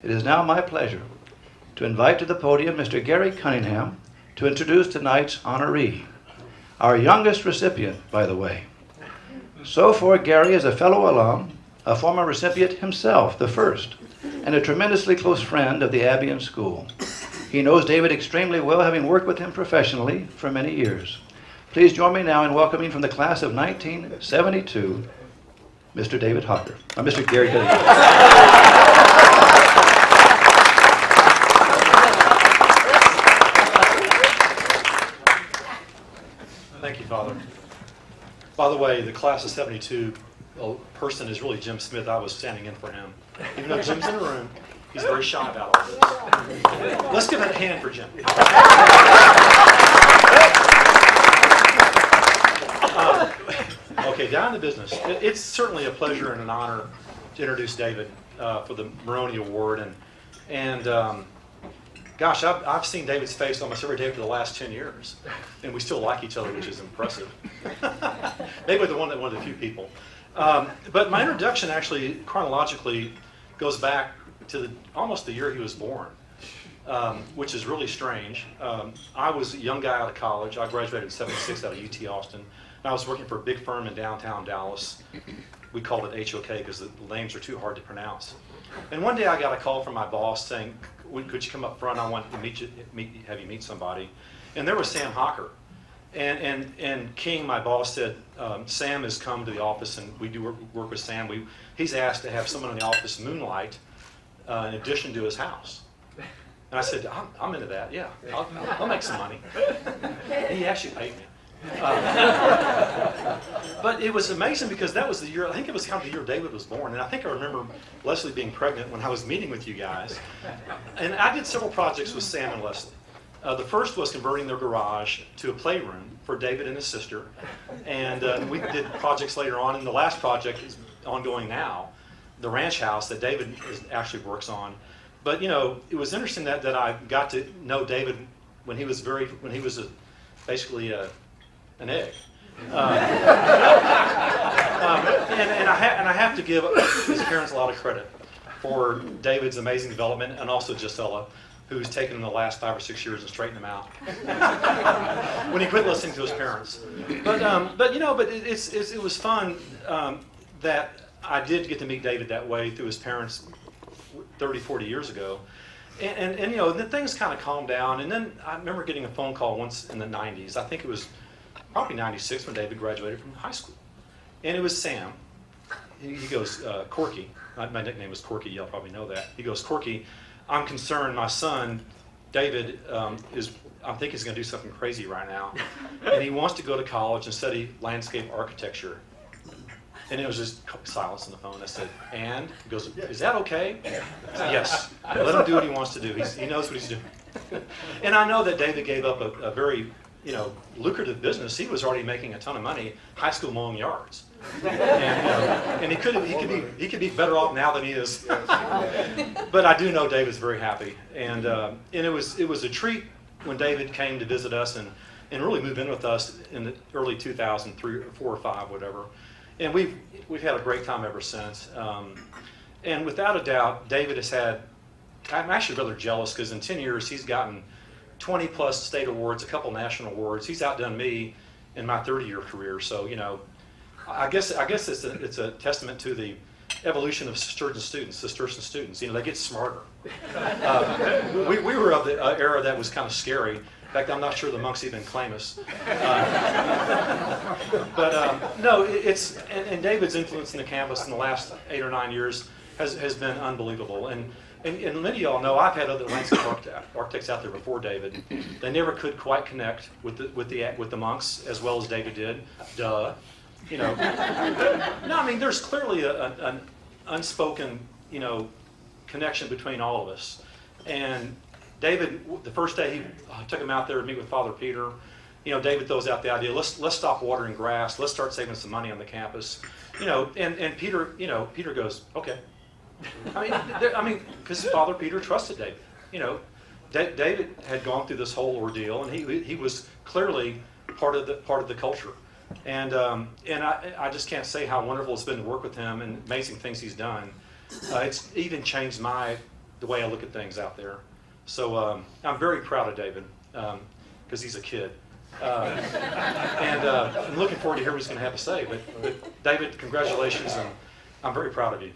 It is now my pleasure to invite to the podium Mr. Gary Cunningham to introduce tonight's honoree, our youngest recipient, by the way. So far, Gary is a fellow alum, a former recipient himself, the first, and a tremendously close friend of the Abian School. He knows David extremely well, having worked with him professionally for many years. Please join me now in welcoming from the class of 1972, Mr. David Hocker, or Mr. Gary Cunningham. Thank you, Father. By the way, the class of 72 person is really Jim Smith. I was standing in for him. Even though Jim's in the room, he's very shy about all this. Let's give it a hand for Jim. Okay, down to business. It's certainly a pleasure and an honor to introduce David for the Moroney Award. And gosh, I've seen David's face almost every day for the last 10 years, and we still like each other, which is impressive. Maybe one of the few people. But my introduction actually chronologically goes back to almost the year he was born, which is really strange. I was a young guy out of college. I graduated in '76 out of UT Austin. And I was working for a big firm in downtown Dallas. We called it HOK because the names are too hard to pronounce. And one day I got a call from my boss saying, could you come up front? I want to have you meet somebody. And there was Sam Hocker. And King, my boss, said, Sam has come to the office, and we do work with Sam. He's asked to have someone in the office moonlight in addition to his house. And I said, I'm into that, yeah. I'll make some money. And he actually paid me. But it was amazing because that was the year, I think it was kind of the year David was born. And I think I remember Leslie being pregnant when I was meeting with you guys. And I did several projects with Sam and Leslie. The first was converting their garage to a playroom for David and his sister. And we did projects later on. And the last project is ongoing now, the ranch house that David actually works on. But, you know, it was interesting that I got to know David when he was basically an egg. And I have to give his parents a lot of credit for David's amazing development, and also Gisela, who's taken the last 5 or 6 years and straightened him out when he quit listening to his parents. But it was fun that I did get to meet David that way through his parents 30, 40 years ago. And you know, then things kind of calmed down. And then I remember getting a phone call once in the 90s. I think it was probably 96 when David graduated from high school. And it was Sam. He goes, Corky. My nickname was Corky. Y'all probably know that. He goes, Corky, I'm concerned my son, David, I think he's going to do something crazy right now. And he wants to go to college and study landscape architecture. And it was just silence on the phone. I said, and? He goes, is that okay? I said, yes. Let him do what he wants to do. He knows what he's doing. And I know that David gave up a very, lucrative business. He was already making a ton of money, high school mowing yards. And he could be better off now than he is. But I do know David's very happy. And it was a treat when David came to visit us and really moved in with us in the early 2003 or 4 or 5, whatever. And we've had a great time ever since. And without a doubt, David has had, I'm actually rather jealous because in 10 years he's gotten 20 plus state awards, a couple national awards. He's outdone me in my 30-year career. So, I guess it's a testament to the evolution of Cistercian students. They get smarter. We were of the era that was kind of scary. In fact, I'm not sure the monks even claim us. No, and David's influence in the campus in the last 8 or 9 years has been unbelievable. And many of y'all know I've had other landscape architects out there before David. They never could quite connect with the monks as well as David did. Duh. No, I mean there's clearly an unspoken connection between all of us. And David, the first day he took him out there to meet with Father Peter. David throws out the idea, let's stop watering grass, let's start saving some money on the campus. And Peter goes, okay. I mean, because Father Peter trusted David. David had gone through this whole ordeal, and he was clearly part of the culture. And I just can't say how wonderful it's been to work with him and amazing things he's done. It's even changed the way I look at things out there. So I'm very proud of David because he's a kid. I'm looking forward to hearing what he's going to have to say. But David, congratulations, and I'm very proud of you.